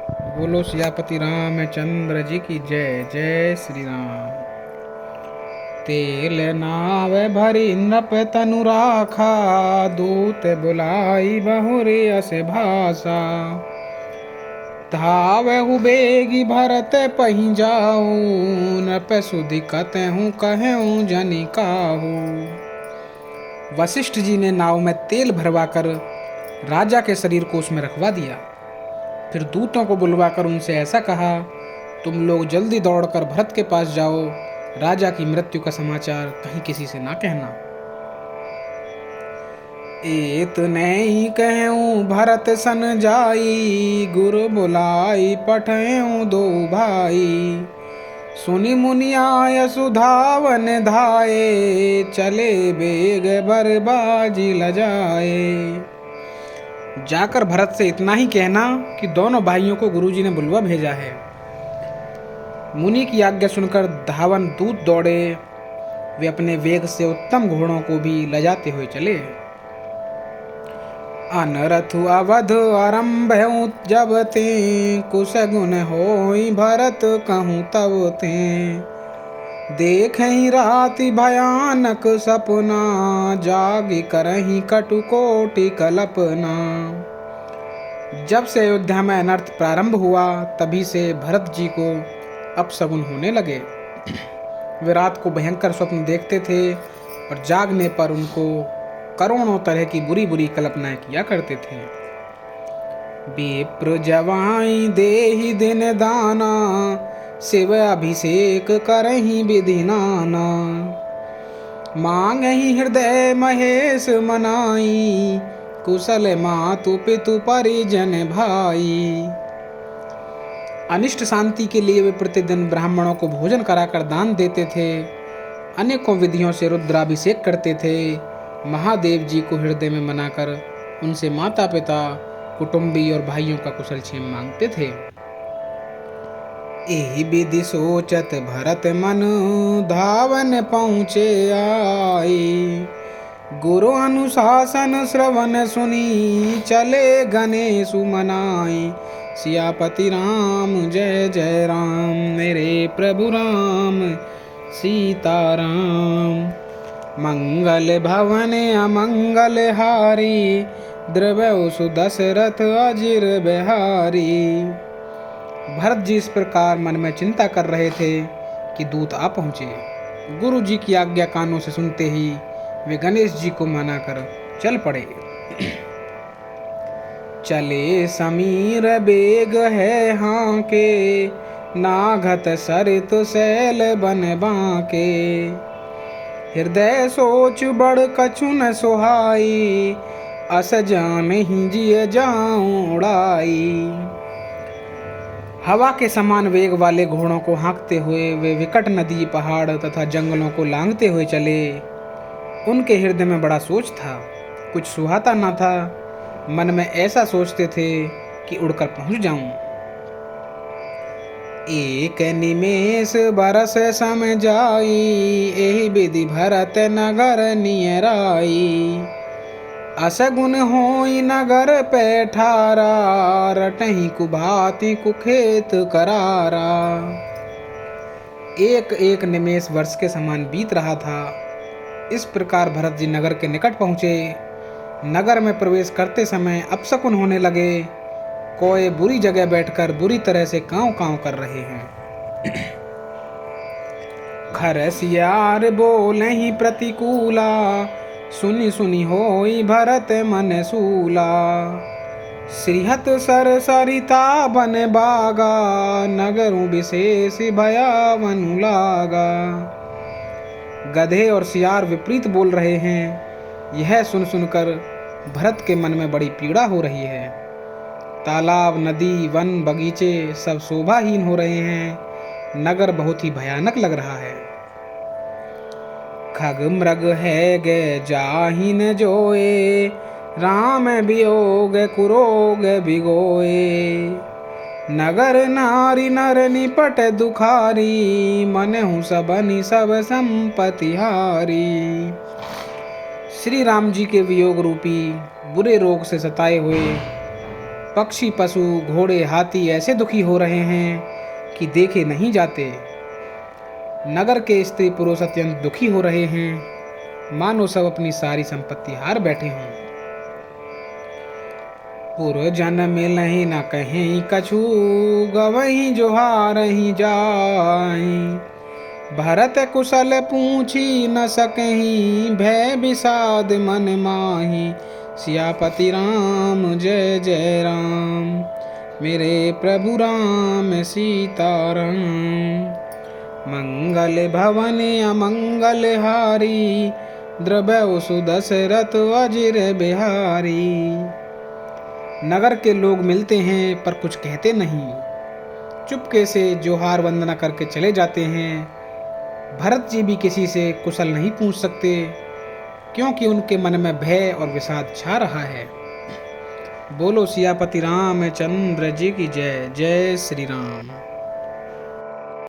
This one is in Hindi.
बोलो सियापति रामचंद्र जी की जय। जय श्री राम। तेल नाव भरी नप तनु राखा, दूत बुलाई बहुरे अस भाषा। धावहु बेगी भरत पही जाऊं, नप सुधि कतहूँ कहूँ जनि काहू। वशिष्ठ जी ने नाव में तेल भरवाकर राजा के शरीर को उसमें रखवा दिया। फिर दूतों को बुलवाकर उनसे ऐसा कहा, तुम लोग जल्दी दौड़कर भरत के पास जाओ, राजा की मृत्यु का समाचार कहीं किसी से ना कहना। एत नहीं कहूँ भरत सन जाई, गुरु बुलाई पठयूं दो भाई। सुनि मुनि आय सुधावन धाये, चले बेग बरबाजी लजाए। जाकर भरत से इतना ही कहना कि दोनों भाइयों को गुरुजी ने बुलवा भेजा है। मुनि की आज्ञा सुनकर धावन दूत दौड़े। वे अपने वेग से उत्तम घोड़ों को भी लजाते हुए चले। अनरथु अवध आरंभ जब ते, कुशगुन होई भरत कहूँ तब ते। देखहि राति भयानक सपना, जागी करहि कटुकोटि कल्पना। जब से अयोध्या में अनर्थ प्रारंभ हुआ, तभी से भरत जी को अपशगुन होने लगे। वे रात को भयंकर स्वप्न देखते थे और जागने पर उनको करोड़ों तरह की बुरी बुरी कल्पनाएं किया करते थे। विप्र जवाई देहि दिन दाना, शिव अभिषेक करहि विधि नाना। मांगहि हृदय महेश मनाई, कुशल मातु पितु परिजन भाई। अनिष्ट शांति के लिए वे प्रतिदिन ब्राह्मणों को भोजन कराकर दान देते थे। अनेकों विधियों से रुद्राभिषेक करते थे। महादेव जी को हृदय में मनाकर उनसे माता पिता, कुटुंबी और भाइयों का कुशल क्षेम मांगते थे। एहि विधि सोचत भरत मन, धावन पहुँचे आई। गुरु अनुशासन श्रवण सुनी, चले गणेशु मनाई। सियापति राम जय जय राम, मेरे प्रभु राम सीताराम। मंगल भवन अमंगल हारी, द्रव्य सुदशरथ अजिर बिहारी। भरत जी इस प्रकार मन में चिंता कर रहे थे कि दूत आ पहुँचे। गुरु जी की आज्ञा कानों से सुनते ही वे गणेश जी को मनाकर चल पड़े। चले समीर बेग है हाँ के, नाघत सरित शैल बन बांके। हृदय सोच बड़ कछु न सुहाई, अस जान ही जिय जाऊं उड़ाई। हवा के समान वेग वाले घोड़ों को हाँकते हुए वे विकट नदी, पहाड़ तथा जंगलों को लांघते हुए चले। उनके हृदय में बड़ा सोच था, कुछ सुहाता न था। मन में ऐसा सोचते थे कि उड़कर पहुंच जाऊं। एक निमेष बरस सम जाई, एहि विधि भरत नगर नियराई। असगुन होई नगर पैठारा, रटहि कुभाति कुखेत करारा। एक एक निमेष वर्ष के समान बीत रहा था। इस प्रकार भरत जी नगर के निकट पहुँचे। नगर में प्रवेश करते समय अपशकुन होने लगे। कोई बुरी जगह बैठकर बुरी तरह से काँव काँव कर रहे हैं। खरसियार बोलहि प्रतिकूला, सुनि सुनि होई भरत मन सूला। श्रीहत सर सरिता बन बागा, नगरु विशेष भयावन लागा। गधे और सियार विपरीत बोल रहे हैं। यह सुन सुनकर भरत के मन में बड़ी पीड़ा हो रही है। तालाब, नदी, वन, बगीचे सब शोभाहीन हो रहे हैं। नगर बहुत ही भयानक लग रहा है। खग मृग है गे जाहिन जोए, राम वियोग कुरोग बिगोए। नगर नारी नर निपट दुखारी, मनहु सबनि सब संपत्ति हारी। श्री राम जी के वियोग रूपी बुरे रोग से सताए हुए पक्षी पशु घोड़े हाथी ऐसे दुखी हो रहे हैं कि देखे नहीं जाते। नगर के स्त्री पुरुष अत्यंत दुखी हो रहे हैं, मानो सब अपनी सारी संपत्ति हार बैठे हों। पुरजन मिलहि न कहीं कछु, गवहीं जोहारहि जाई। भरत कुशल पूछी न सकहीं, भय विषाद मन माही। सियापति राम जय जय राम, मेरे प्रभु राम सीताराम। मंगल भवन अमंगल हारी, द्रव्य सुदशरथ अजिर बिहारी। नगर के लोग मिलते हैं पर कुछ कहते नहीं, चुपके से जोहार वंदना करके चले जाते हैं। भरत जी भी किसी से कुशल नहीं पूछ सकते, क्योंकि उनके मन में भय और विषाद छा रहा है। बोलो सियापति रामचंद्र जी की जय। जय श्री राम।